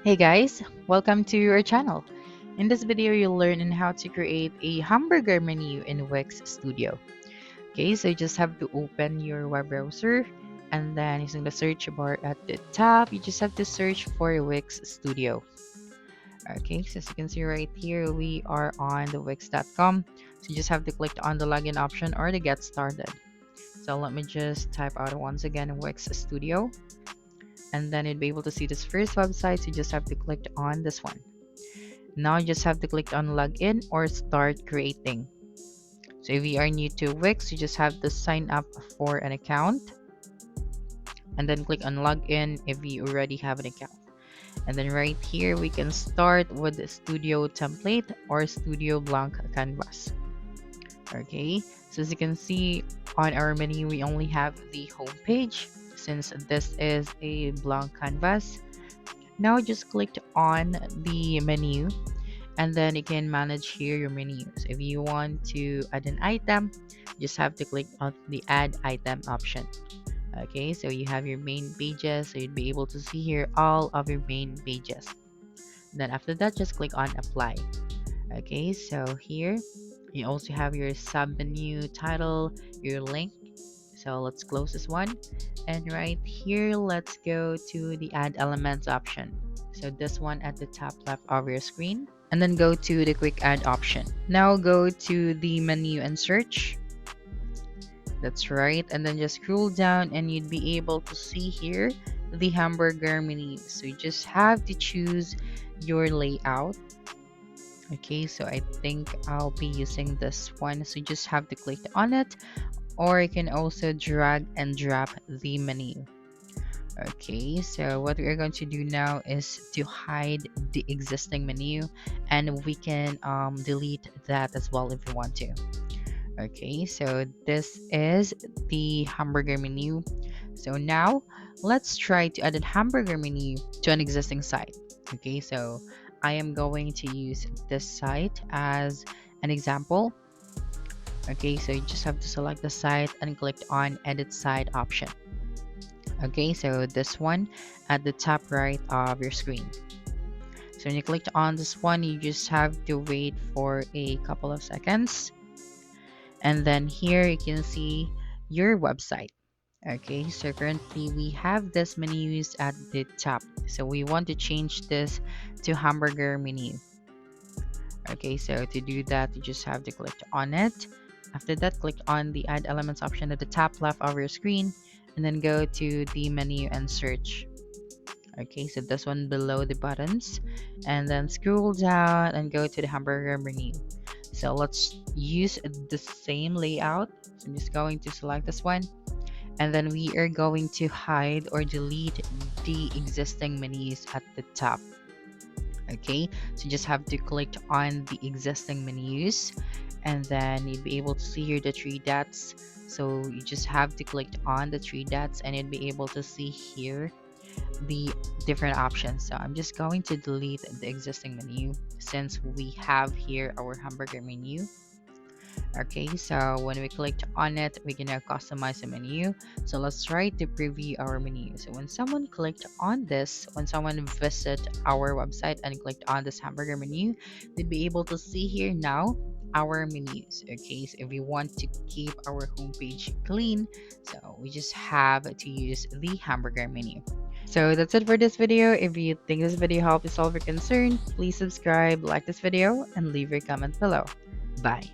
Hey guys, welcome to our channel. In this video, you'll learn on how to create a hamburger menu in Wix Studio. Okay, so you just have to open your web browser and then using the search bar at the top, you just have to search for Wix Studio. Okay, so as you can see right here, we are on the wix.com. So you just have to click on the login option or the get started. So let me just type out once again Wix Studio. And then you'd be able to see this first website, so you just have to click on this one. Now you just have to click on login or start creating. So if you are new to Wix, you just have to sign up for an account and then click on login if you already have an account. And then right here we can start with the studio template or studio blank canvas. Okay, so as you can see on our menu, we only have the home page since this is a blank canvas. Now just click on the menu and then you can manage here your menus. If you want to add an item, just have to click on the add item option. Okay, so you have your main pages, so you'd be able to see here all of your main pages. Then after that, just click on apply. Okay, so here you also have your sub menu title, your link. So let's close this one. And right here, let's go to the add elements option. So this one at the top left of your screen. And then go to the quick add option. Now go to the menu and search. That's right. And then just scroll down and you'd be able to see here the hamburger menu. So you just have to choose your layout. Okay, so I think I'll be using this one. So you just have to click on it, or you can also drag and drop the menu. Okay, so what we're going to do now is to hide the existing menu, and we can delete that as well if you want to. Okay, so this is the hamburger menu. So now let's try to add a hamburger menu to an existing site. Okay, so I am going to use this site as an example. Okay, so you just have to select the site and click on edit site option. Okay, so this one at the top right of your screen. So when you click on this one, you just have to wait for a couple of seconds. And then here you can see your website. Okay, so currently we have this menus at the top. So we want to change this to hamburger menu. Okay, so to do that, you just have to click on it. After that, click on the add elements option at the top left of your screen and then go to the menu and search. Okay, so this one below the buttons, and then scroll down and go to the hamburger menu. So let's use the same layout. So I'm just going to select this one, and then we are going to hide or delete the existing menus at the top. Okay, so you just have to click on the existing menus, and then you'd be able to see here the three dots. So you just have to click on the three dots and you'd be able to see here the different options. So I'm just going to delete the existing menu since we have here our hamburger menu. Okay, so when we clicked on it, we can now customize the menu. So let's try to preview our menu. So when someone clicked on this, when someone visit our website and clicked on this hamburger menu, they'd be able to see here now our menus. Okay, so if we want to keep our homepage clean, so we just have to use the hamburger menu. So that's it for this video. If you think this video helped you solve your concern, please subscribe, like this video, and leave your comment below. Bye.